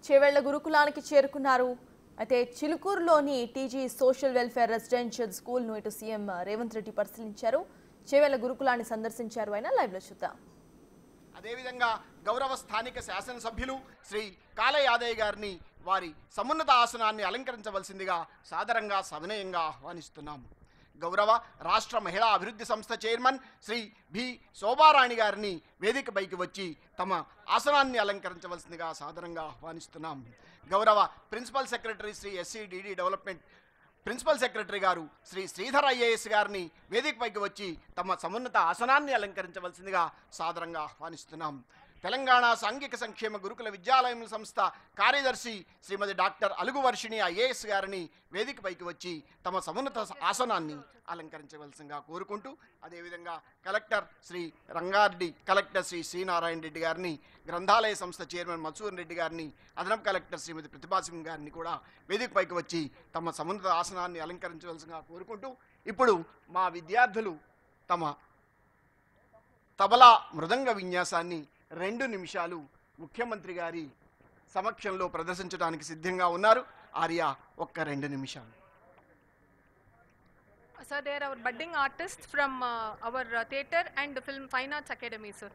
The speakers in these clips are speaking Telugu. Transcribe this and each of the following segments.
చేవెళ్ల గురుకులానికి చేరుకున్నారు. అయితే చిలుకూరులోని టీజీ సోషల్ వెల్ఫేర్ రెసిడెన్షియల్ స్కూల్ను ఇటు సీఎం రేవంత్ రెడ్డి పరిశీలించారు. చేవెళ్ల గురుకులాన్ని సందర్శించారు. ఆయన లైవ్లో చూద్దాం. అదేవిధంగా గౌరవ స్థానిక శాసనసభ్యులు శ్రీ కాళ యాదయ్య గారిని వారి సమున్నత ఆసనాన్ని అలంకరించవలసిందిగా సాదరంగా సవినయంగా ఆహ్వానిస్తున్నాము. గౌరవ రాష్ట్ర మహిళా అభివృద్ధి సంస్థ చైర్మన్ శ్రీ బి శోభారాణి గారిని వేదికపైకి వచ్చి తమ ఆసనాన్ని అలంకరించవలసిందిగా సాదరంగా ఆహ్వానిస్తున్నాం. గౌరవ principal secretary Shri ఎస్సీడీడీ development principal secretary గారు శ్రీ శ్రీధర్ ఐఏఎస్ గారిని వేదికపైకి వచ్చి తమ సమున్నత ఆసనాన్ని అలంకరించవలసిందిగా సాదరంగా ఆహ్వానిస్తున్నాం. తెలంగాణ సాంఘిక సంక్షేమ గురుకుల విద్యాలయం సంస్థ కార్యదర్శి శ్రీమతి డాక్టర్ అలుగు వర్షిణి ఐఏఎస్ గారిని వేదికపైకి వచ్చి తమ సమున్నత ఆసనాన్ని అలంకరించవలసిందిగా కోరుకుంటూ, అదేవిధంగా కలెక్టర్ శ్రీ రంగారెడ్డి, కలెక్టర్ శ్రీ శ్రీనారాయణ రెడ్డి గారిని, గ్రంథాలయ సంస్థ చైర్మన్ మధుసూదన్ రెడ్డి గారిని, అదనపు కలెక్టర్ శ్రీమతి ప్రతిభా సింగ్ గారిని కూడా వేదికపైకి వచ్చి తమ సమున్నత ఆసనాన్ని అలంకరించవలసిందిగా కోరుకుంటూ, ఇప్పుడు మా విద్యార్థులు తమ తబలా మృదంగ విన్యాసాన్ని 2 నిమిషాలు ముఖ్యమంత్రి గారి సమక్షంలో ప్రదర్శించడానికి సిద్ధంగా ఉన్నారు. ఆర్య, ఒక్క 2 నిమిషాలు. Sir, they are our budding artists from our theatre and film fine arts academy, sir.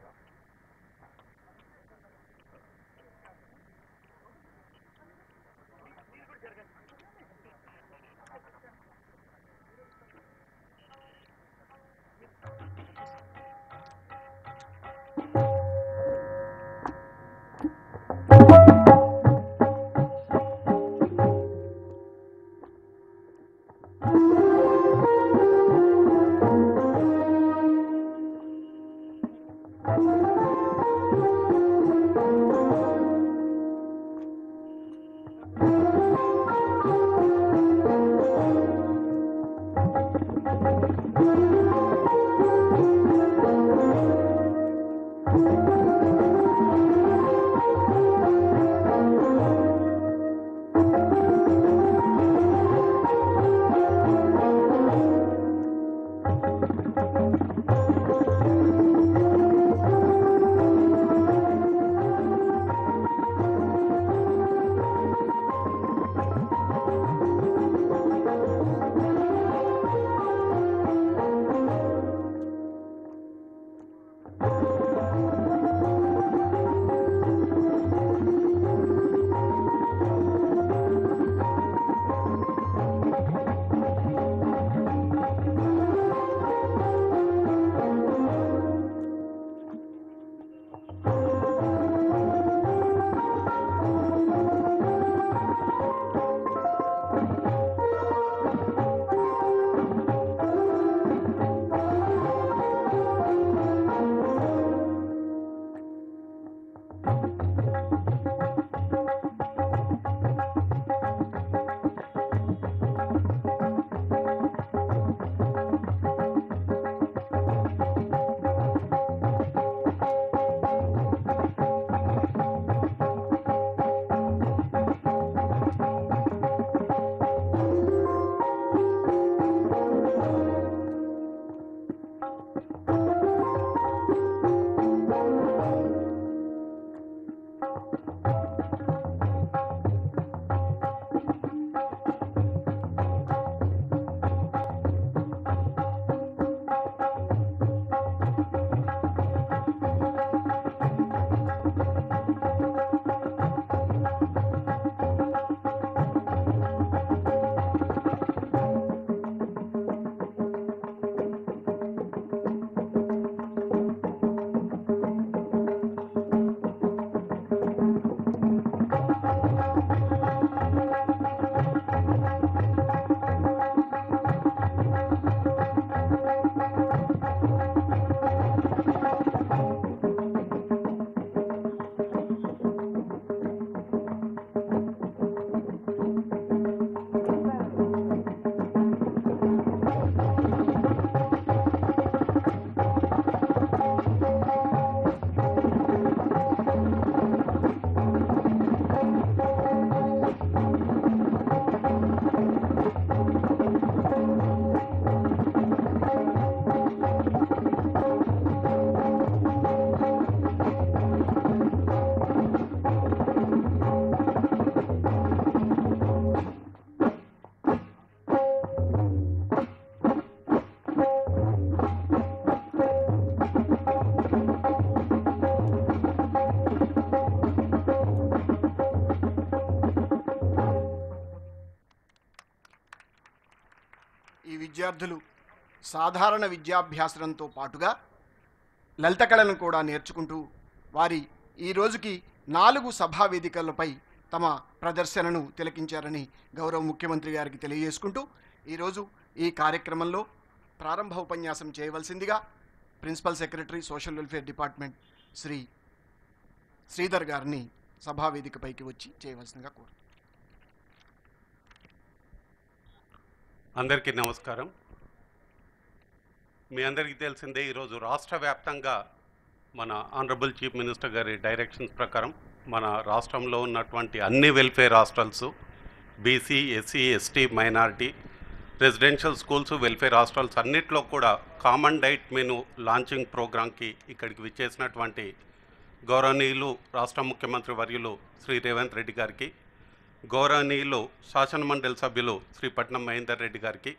విద్యార్థులు సాధారణ విద్యాభ్యాసంతో పాటుగా లలిత కళలను కూడా నేర్చుకుంటూ వారి ఈ రోజుకి 4 సభా వేదికలపై తమ ప్రదర్శనను తిలకించారని గౌరవ ముఖ్యమంత్రి గారికి తెలియజేసుకుంటూ ఈరోజు ఈ కార్యక్రమంలో ప్రారంభ ఉపన్యాసం చేయవలసిందిగా principal secretary social welfare department Shri Sridhar గారిని సభా వేదికపైకి వచ్చి చేయవలసిందిగా కోరు. అందరికీ నమస్కారం. మీ అందరికీ తెలిసిందే, ఈరోజు రాష్ట్ర వ్యాప్తంగా మన ఆనరబుల్ చీఫ్ మినిస్టర్ గారి డైరెక్షన్స్ ప్రకారం మన రాష్ట్రంలో ఉన్నటువంటి అన్ని welfare hostels, BC, SC, ST, minority, residential schools, welfare hostels అన్నిట్లో కూడా కామన్ డైట్ మెనూ లాంచింగ్ ప్రోగ్రాంకి ఇక్కడికి విచ్చేసినటువంటి గౌరవనీయులు రాష్ట్ర ముఖ్యమంత్రి వర్యులు శ్రీ రేవంత్ రెడ్డి గారికి, గౌరవనీయులు శాసనమండలి సభ్యులు శ్రీ పట్నం మహేందర్ రెడ్డి గారికి,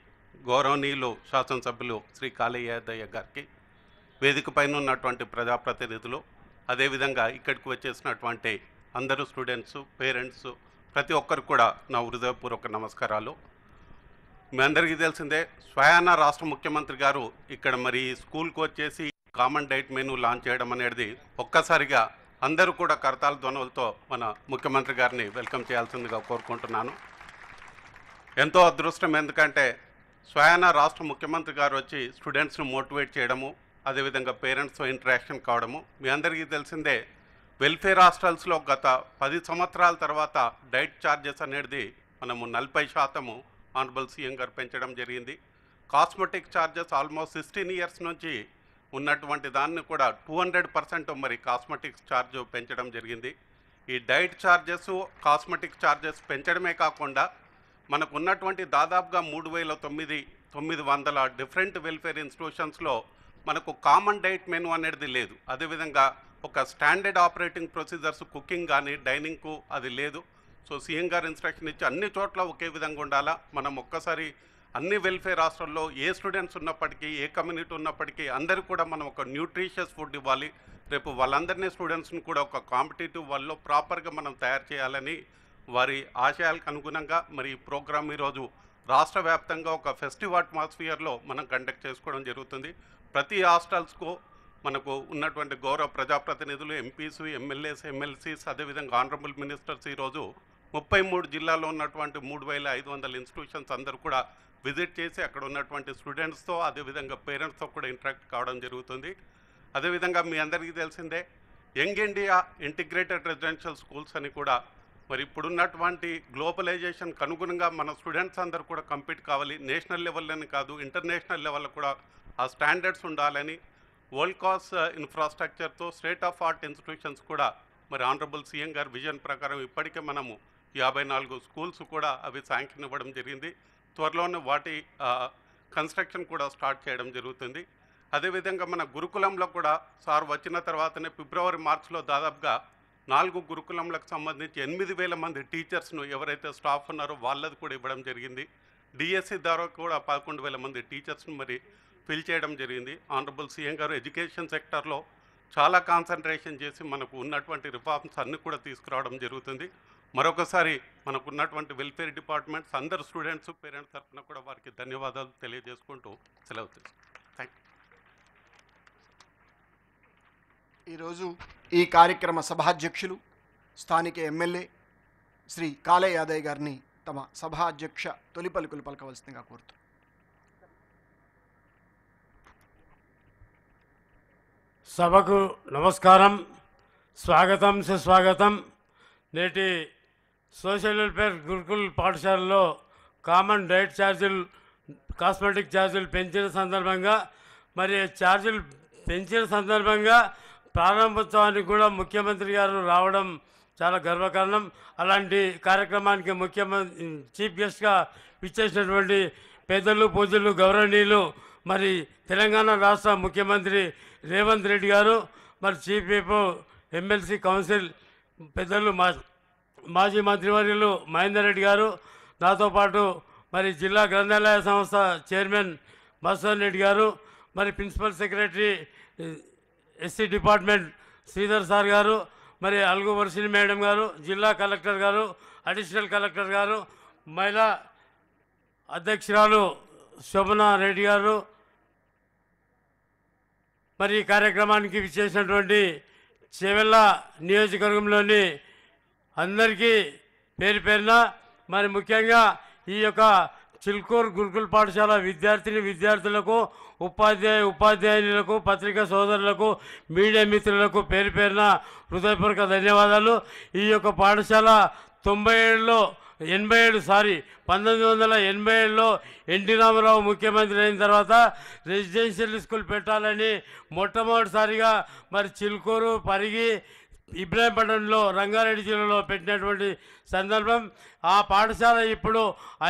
గౌరవనీయులు శాసనసభ్యులు శ్రీ కాళీ యాదయ్య గారికి, వేదిక పైన ఉన్నటువంటి ప్రజాప్రతినిధులు, అదేవిధంగా ఇక్కడికి వచ్చేసినటువంటి అందరూ స్టూడెంట్స్, పేరెంట్స్, ప్రతి ఒక్కరు కూడా నా హృదయపూర్వక నమస్కారాలు. మీ అందరికీ తెలిసిందే, స్వయాన రాష్ట్ర ముఖ్యమంత్రి గారు ఇక్కడ మరి స్కూల్కి వచ్చేసి కామన్ డైట్ మెనూ లాంచ్ చేయడం అనేది ఒక్కసారిగా అందరూ కూడా కరతాళ ధ్వనులతో మన ముఖ్యమంత్రి గారిని వెల్కమ్ చేయాల్సిందిగా కోరుకుంటున్నాను. ఎంతో అదృష్టం, ఎందుకంటే స్వయాన రాష్ట్ర ముఖ్యమంత్రి గారు వచ్చి స్టూడెంట్స్ని మోటివేట్ చేయడము, అదేవిధంగా పేరెంట్స్తో ఇంటరాక్షన్ కావడము. మీ అందరికీ తెలిసిందే, వెల్ఫేర్ హాస్టల్స్లో గత 10 సంవత్సరాల తర్వాత డైట్ ఛార్జెస్ అనేది మనము 40% ఆనరబుల్ సీఎం గారు పెంచడం జరిగింది. కాస్మెటిక్ ఛార్జెస్ ఆల్మోస్ట్ 16 ఇయర్స్ నుంచి ఉన్నటువంటి దాన్ని కూడా 200% మరి కాస్మెటిక్స్ ఛార్జ్ పెంచడం జరిగింది. ఈ డైట్ ఛార్జెస్, కాస్మెటిక్ ఛార్జెస్ పెంచడమే కాకుండా మనకు ఉన్నటువంటి దాదాపుగా 3,900 డిఫరెంట్ వెల్ఫేర్ ఇన్స్టిట్యూషన్స్లో మనకు కామన్ డైట్ మెనూ అనేది లేదు. అదేవిధంగా ఒక స్టాండర్డ్ ఆపరేటింగ్ ప్రొసీజర్స్, కుకింగ్ కానీ డైనింగ్కు అది లేదు. సో సీఎం గారు ఇన్స్ట్రక్షన్ ఇచ్చి అన్ని చోట్ల ఒకే విధంగా ఉండాలా. మనం ఒక్కసారి అన్ని వెల్ఫేర్ హాస్టల్లో ఏ స్టూడెంట్స్ ఉన్నప్పటికీ, ఏ కమ్యూనిటీ ఉన్నప్పటికీ అందరూ కూడా మనం ఒక న్యూట్రిషియస్ ఫుడ్ ఇవ్వాలి. రేపు వాళ్ళందరినీ స్టూడెంట్స్ని కూడా ఒక కాంపిటేటివ్ వరల్డ్లో ప్రాపర్గా మనం తయారు చేయాలని వారి ఆశయాలకు అనుగుణంగా మరి ఈ ప్రోగ్రామ్ ఈరోజు రాష్ట్ర వ్యాప్తంగా ఒక ఫెస్టివ్ అట్మాస్ఫియర్లో మనం కండక్ట్ చేసుకోవడం జరుగుతుంది. ప్రతి హాస్టల్స్కు మనకు ఉన్నటువంటి గౌరవ ప్రజాప్రతినిధులు, ఎంపీస్, ఎమ్మెల్యేస్, ఎమ్మెల్సీస్, అదేవిధంగా ఆనరబుల్ మినిస్టర్స్ ఈరోజు 33 జిల్లాల్లో ఉన్నటువంటి 3,500 ఇన్స్టిట్యూషన్స్ అందరూ కూడా విజిట్ చేసి అక్కడ ఉన్నటువంటి స్టూడెంట్స్తో, అదేవిధంగా పేరెంట్స్తో కూడా ఇంటరాక్ట్ కావడం జరుగుతుంది. అదేవిధంగా మీ అందరికీ తెలిసిందే, young India integrated residential schools అని కూడా మరి ఇప్పుడున్నటువంటి గ్లోబలైజేషన్కి అనుగుణంగా మన స్టూడెంట్స్ అందరూ కూడా కంపీట్ కావాలి. నేషనల్ లెవెల్లోనే కాదు, ఇంటర్నేషనల్ లెవెల్లో కూడా ఆ స్టాండర్డ్స్ ఉండాలని వరల్డ్ క్లాస్ ఇన్ఫ్రాస్ట్రక్చర్తో స్టేట్ ఆఫ్ ఆర్ట్ ఇన్స్టిట్యూషన్స్ కూడా మరి ఆనరబుల్ సీఎం గారి విజన్ ప్రకారం ఇప్పటికే మనము 54 స్కూల్స్ కూడా అవి శాంక్షన్ ఇవ్వడం జరిగింది. త్వరలోనే వాటి కన్స్ట్రక్షన్ కూడా స్టార్ట్ చేయడం జరుగుతుంది. అదేవిధంగా మన గురుకులంలో కూడా సార్ వచ్చిన తర్వాతనే ఫిబ్రవరి, మార్చిలో దాదాపుగా 4 గురుకులంలకు సంబంధించి 8,000 మంది టీచర్స్ను ఎవరైతే స్టాఫ్ ఉన్నారో వాళ్ళది కూడా ఇవ్వడం జరిగింది. డిఎస్సి ద్వారా కూడా 11,000 మంది టీచర్స్ను మరి ఫిల్ చేయడం జరిగింది. ఆనరబుల్ సీఎం గారు ఎడ్యుకేషన్ సెక్టర్లో చాలా కాన్సన్ట్రేషన్ చేసి మనకు ఉన్నటువంటి రిఫార్మ్స్ అన్నీ కూడా తీసుకురావడం జరుగుతుంది. మరొకసారి మనకు ఉన్నటువంటి వెల్ఫేర్ డిపార్ట్మెంట్స్ అందరు స్టూడెంట్స్, పేరెంట్స్ తరఫున కూడా వారికి ధన్యవాదాలు తెలియజేసుకుంటూ సెలవు తీసుకుంటాం. Thank you. ఈరోజు ఈ కార్యక్రమ సభాధ్యక్షులు స్థానిక ఎమ్మెల్యే శ్రీ కాళీ యాదయ్య గారిని తమ సభాధ్యక్ష తొలి పలుకులు పలకవలసిందిగా కోరుతారు. సభకు నమస్కారం, స్వాగతం, సుస్వాగతం. నేటి సోషల్ వెల్ఫేర్ గురుకుల్ పాఠశాలలో కామన్ డైట్ ఛార్జీలు, కాస్మెటిక్ ఛార్జీలు పెంచిన సందర్భంగా మరి ఛార్జీలు పెంచిన సందర్భంగా ప్రారంభోత్సవానికి కూడా ముఖ్యమంత్రి గారు రావడం చాలా గర్వకారణం. అలాంటి కార్యక్రమానికి చీఫ్ గెస్ట్గా ఇచ్చేసినటువంటి పెద్దలు, పూజలు, గౌరవనీయులు మరి తెలంగాణ రాష్ట్ర ముఖ్యమంత్రి రేవంత్ రెడ్డి గారు, మరి చీఫ్ విప్, ఎమ్మెల్సీ కౌన్సిల్ పెద్దలు, మాజీ మంత్రివర్యులు మహేందర్ రెడ్డి గారు, నాతో పాటు మరి జిల్లా గ్రంథాలయ సంస్థ చైర్మన్ మధుసూదన్ రెడ్డి గారు, మరి principal secretary SC department Sridhar sir garu, మరి అల్గు వర్షిని మేడం గారు, జిల్లా కలెక్టర్ గారు, అడిషనల్ కలెక్టర్ గారు, మహిళా అధ్యక్షురాలు శోభనా రెడ్డి గారు, మరి ఈ కార్యక్రమానికి విచ్చేసినటువంటి చేవెళ్ళ నియోజకవర్గంలోని అందరికీ పేరు పేరున, మరి ముఖ్యంగా ఈ యొక్క చిలుకూరు గురుకుల పాఠశాల విద్యార్థులకు, ఉపాధ్యాయులకు, పత్రికా సోదరులకు, మీడియా మిత్రులకు పేరు పేరున హృదయపూర్వక ధన్యవాదాలు. ఈ యొక్క పాఠశాల 1987లో ఎన్టీ రామారావు ముఖ్యమంత్రి అయిన తర్వాత రెసిడెన్షియల్ స్కూల్ పెట్టాలని మొట్టమొదటిసారిగా మరి చిలుకూరు, పరిగి, ఇబ్రాహీంపట్నంలో రంగారెడ్డి జిల్లాలో పెట్టినటువంటి సందర్భం. ఆ పాఠశాల ఇప్పుడు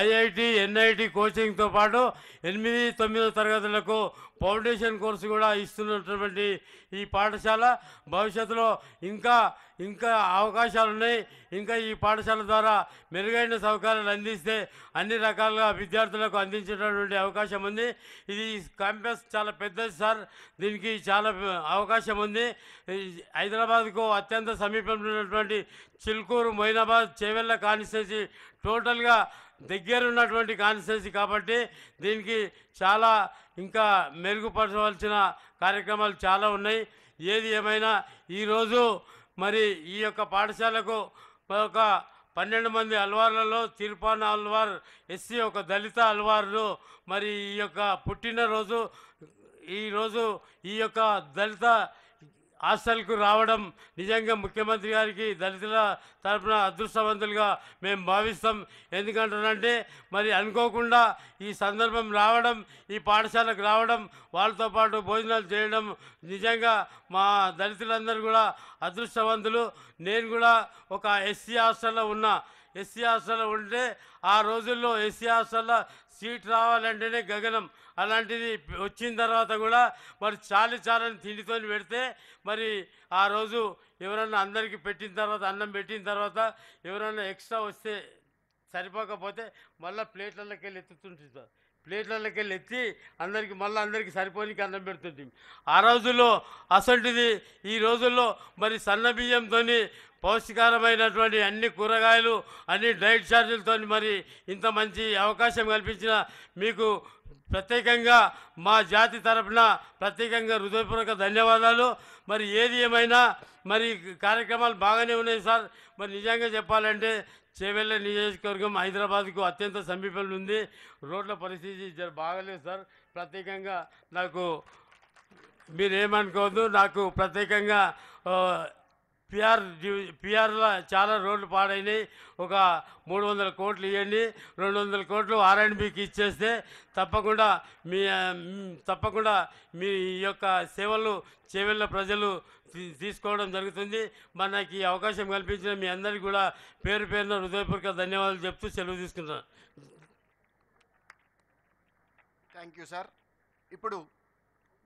ఐఐటి, ఎన్ఐటి కోచింగ్తో పాటు 8, 9 తరగతులకు ఫౌండేషన్ కోర్సు కూడా ఇస్తున్నటువంటి ఈ పాఠశాల భవిష్యత్తులో ఇంకా అవకాశాలు ఉన్నాయి. ఇంకా ఈ పాఠశాల ద్వారా మెరుగైన సౌకర్యాలు అందిస్తే అన్ని రకాలుగా విద్యార్థులకు అందించేటటువంటి అవకాశం ఉంది. ఇది క్యాంపస్ చాలా పెద్దది సార్, దీనికి చాలా అవకాశం ఉంది. హైదరాబాద్కు అత్యంత సమీపంలో ఉన్నటువంటి చిలుకూరు, మొయినాబాద్, చేవెళ్ళ కాన్స్టిట్యున్సీ టోటల్గా దగ్గరున్నటువంటి కాన్స్టిట్యున్సీ కాబట్టి దీనికి చాలా ఇంకా మెరుగుపరచవలసిన కార్యక్రమాలు చాలా ఉన్నాయి. ఏది ఏమైనా ఈరోజు మరి ఈ యొక్క పాఠశాలకు ఒక 12 మంది అల్వార్లలో తిరుపాన అల్వార్ ఎస్సీ, ఒక దళిత అల్వార్లు మరి ఈ యొక్క పుట్టినరోజు ఈరోజు ఈ యొక్క దళిత హాస్టల్కు రావడం నిజంగా ముఖ్యమంత్రి గారికి దళితుల తరఫున అదృష్టవంతులుగా మేము భావిస్తాం. ఎందుకంటారంటే మరి అనుకోకుండా ఈ సందర్భం రావడం, ఈ పాఠశాలకు రావడం, వాళ్ళతో పాటు భోజనాలు చేయడం నిజంగా మా దళితులందరూ కూడా అదృష్టవంతులు. నేను కూడా ఒక ఎస్సీ హాస్టల్లో ఉంటే ఆ రోజుల్లో ఎస్సీ హాస్టల్లో సీట్ రావాలంటేనే గగనం. అలాంటిది వచ్చిన తర్వాత కూడా మరి చాలని తిండితో పెడితే మరి ఆ రోజు ఎవరన్నా అందరికీ పెట్టిన తర్వాత, అన్నం పెట్టిన తర్వాత ఎవరన్నా ఎక్స్ట్రా వస్తే సరిపోకపోతే మళ్ళీ ప్లేట్లలోకి వెళ్ళి ఎత్తుతుంటుంది. ప్లేట్లలోకి వెళ్ళి ఎత్తి అందరికీ సరిపోనికి అన్నం పెడుతుంది. ఆ రోజుల్లో అసంటిది ఈ రోజుల్లో మరి సన్న బియ్యంతో పౌష్టికారమైనటువంటి అన్ని కూరగాయలు, అన్ని డైట్ ఛార్జీలతో మరి ఇంత మంచి అవకాశం కల్పించిన మీకు ప్రత్యేకంగా మా జాతి తరఫున ప్రత్యేకంగా హృదయపూర్వక ధన్యవాదాలు. మరి ఏది ఏమైనా మరి కార్యక్రమాలు బాగానే ఉన్నాయి సార్. మరి నిజంగా చెప్పాలంటే చేవెళ్ళ నియోజకవర్గం హైదరాబాద్కు అత్యంత సమీపంలో ఉంది. రోడ్ల పరిస్థితి బాగాలేదు సార్. ప్రత్యేకంగా నాకు మీరేమనుకోవద్దు, నాకు ప్రత్యేకంగా పిఆర్లో చాలా రోడ్లు పాడైనాయి. ఒక 300 కోట్లు ఇవ్వండి, 200 కోట్లు R&Bకి ఇచ్చేస్తే తప్పకుండా మీ యొక్క సేవలు చేవెళ్ళ ప్రజలు తీసుకోవడం జరుగుతుంది. మనకి అవకాశం కల్పించిన మీ అందరికీ కూడా పేరు పేరున హృదయపూర్వక ధన్యవాదాలు చెప్తూ సెలవు తీసుకుంటున్నాను. Thank you sir. ఇప్పుడు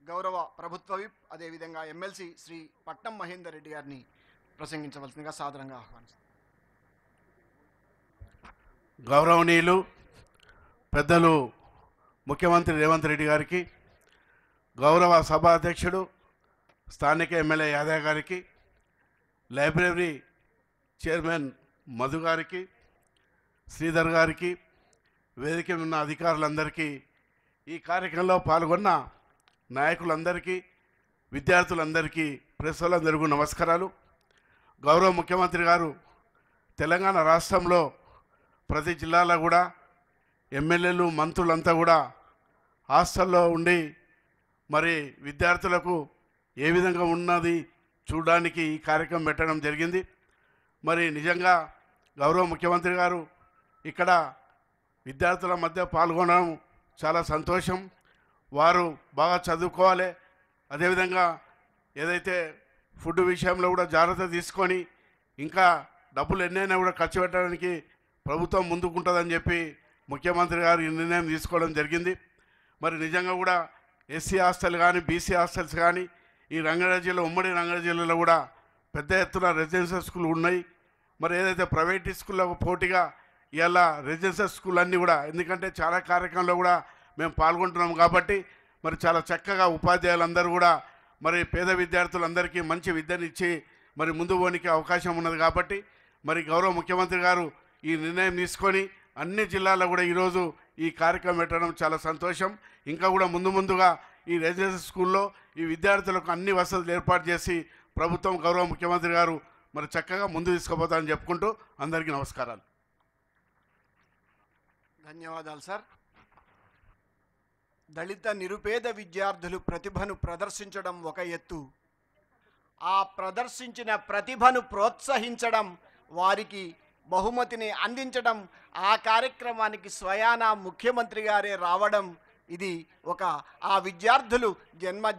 గౌరవ ప్రభుత్వ విప్, అదేవిధంగా ఎమ్మెల్సీ శ్రీ పట్నం మహేందర్ రెడ్డి గారిని ప్రసంగించవలసిందిగా సాదరంగా ఆహ్వానిస్తాను. గౌరవనీయులు పెద్దలు ముఖ్యమంత్రి రేవంత్ రెడ్డి గారికి, గౌరవ సభాధ్యక్షుడు స్థానిక ఎమ్మెల్యే యాదవ్ గారికి, లైబ్రరీ చైర్మన్ మధు గారికి, శ్రీధర్ గారికి, వేదిక ఉన్న అధికారులందరికీ, ఈ కార్యక్రమంలో పాల్గొన్న నాయకులందరికీ, విద్యార్థులందరికీ, ప్రెస్ వాళ్ళందరికీ నమస్కారాలు. గౌరవ ముఖ్యమంత్రి గారు తెలంగాణ రాష్ట్రంలో ప్రతి జిల్లాలో కూడా ఎమ్మెల్యేలు, మంత్రులంతా కూడా హాస్టల్లో ఉండి మరి విద్యార్థులకు ఏ విధంగా ఉన్నది చూడడానికి ఈ కార్యక్రమం పెట్టడం జరిగింది. మరి నిజంగా గౌరవ ముఖ్యమంత్రి గారు ఇక్కడ విద్యార్థుల మధ్య పాల్గొనడం చాలా సంతోషం. వారు బాగా చదువుకోవాలి, అదేవిధంగా ఏదైతే ఫుడ్ విషయంలో కూడా జాగ్రత్త తీసుకొని ఇంకా డబ్బులు ఎన్నైనా కూడా ఖర్చు పెట్టడానికి ప్రభుత్వం ముందుకుంటుందని చెప్పి ముఖ్యమంత్రి గారు ఈ నిర్ణయం తీసుకోవడం జరిగింది. మరి నిజంగా కూడా ఎస్సీ హాస్టల్ కానీ, బీసీ హాస్టల్స్ కానీ ఈ రంగారెడ్డి జిల్లా, ఉమ్మడి రంగారెడ్డి జిల్లాలో కూడా పెద్ద ఎత్తున రెసిడెన్షియల్ స్కూల్ ఉన్నాయి. మరి ఏదైతే ప్రైవేట్ స్కూళ్ళకు పోటీగా ఇలా రెసిడెన్షియల్ స్కూల్ అన్నీ కూడా, ఎందుకంటే చాలా కార్యక్రమంలో కూడా మేము పాల్గొంటున్నాం కాబట్టి మరి చాలా చక్కగా ఉపాధ్యాయులందరూ కూడా మరి పేద విద్యార్థులందరికీ మంచి విద్యనిచ్చి మరి ముందు పోనీకి అవకాశం ఉన్నది కాబట్టి మరి గౌరవ ముఖ్యమంత్రి గారు ఈ నిర్ణయం తీసుకొని అన్ని జిల్లాల్లో కూడా ఈరోజు ఈ కార్యక్రమం పెట్టడం చాలా సంతోషం. ఇంకా కూడా ముందుగా ఈ రెసిడెన్షియల్ స్కూల్లో ఈ విద్యార్థులకు అన్ని వసతులు ఏర్పాటు చేసి ప్రభుత్వం గౌరవ ముఖ్యమంత్రి గారు మరి చక్కగా ముందు తీసుకుపోతారని చెప్పుకుంటూ అందరికీ నమస్కారాలు. ధన్యవాదాలు సార్. దళిత నిరుపేద విద్యార్థులు ప్రతిభను ప్రదర్శించడం ఒక ఎత్తు, ఆ ప్రదర్శించిన ప్రతిభను ప్రోత్సహించడం, వారికి బహుమతిని అందించడం, ఆ కార్యక్రమానికి స్వయానా ముఖ్యమంత్రి గారే రావడం, ఇది ఆ విద్యార్థులు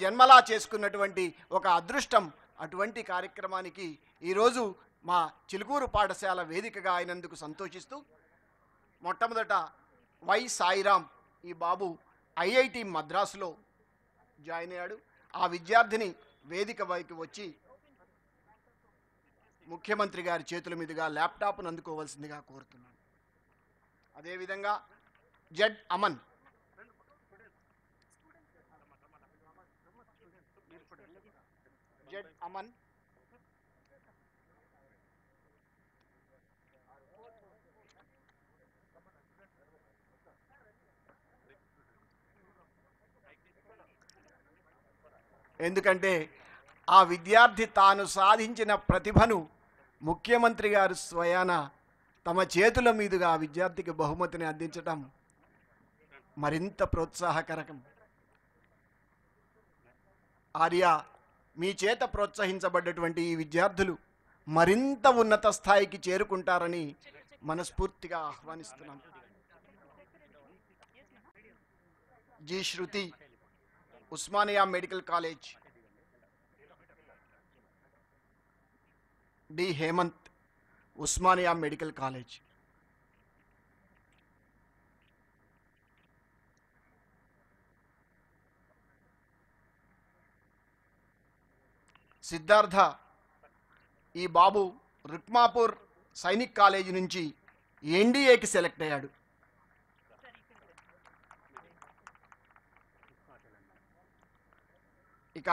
జన్మలా చేసుకున్నటువంటి ఒక అదృష్టం. అటువంటి కార్యక్రమానికి ఈరోజు మా చిలుకూరు పాఠశాల వేదికగా అయినందుకు సంతోషిస్తూ, మొట్టమొదట వై సాయిరామ్, ఈ బాబు ఐఐటి మద్రాసులో జాయిన్ అయ్యాడు. ఆ విద్యార్థిని వేదిక వైపు వచ్చి ముఖ్యమంత్రి గారి చేతుల మీదుగా ల్యాప్టాప్ను అందుకోవాల్సిందిగా కోరుతున్నాను. అదేవిధంగా జడ్ అమన్, ఎందుకంటే ఆ విద్యార్థి తాను సాధించిన ప్రతిభను ముఖ్యమంత్రి గారు స్వయాన తమ చేతుల మీదుగా ఆ విద్యార్థికి బహుమతిని అందించడం మరింత ప్రోత్సాహకరం. ఆర్య, మీ చేత ప్రోత్సహించబడ్డటువంటి ఈ విద్యార్థులు మరింత ఉన్నత స్థాయికి చేరుకుంటారని మనస్ఫూర్తిగా ఆహ్వానిస్తున్నాం. G Shruti, Osmania medical college. D Hemanth, Osmania medical college. Siddhartha, E Babu Rukmapur Sainik college నుంచి ఎన్డీఏకి సెలెక్ట్ అయ్యాడు. ఇక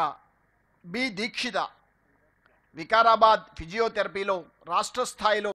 బి దీక్షిత, వికారాబాద్ ఫిజియోథెరపీలో రాష్ట్ర స్థాయిలో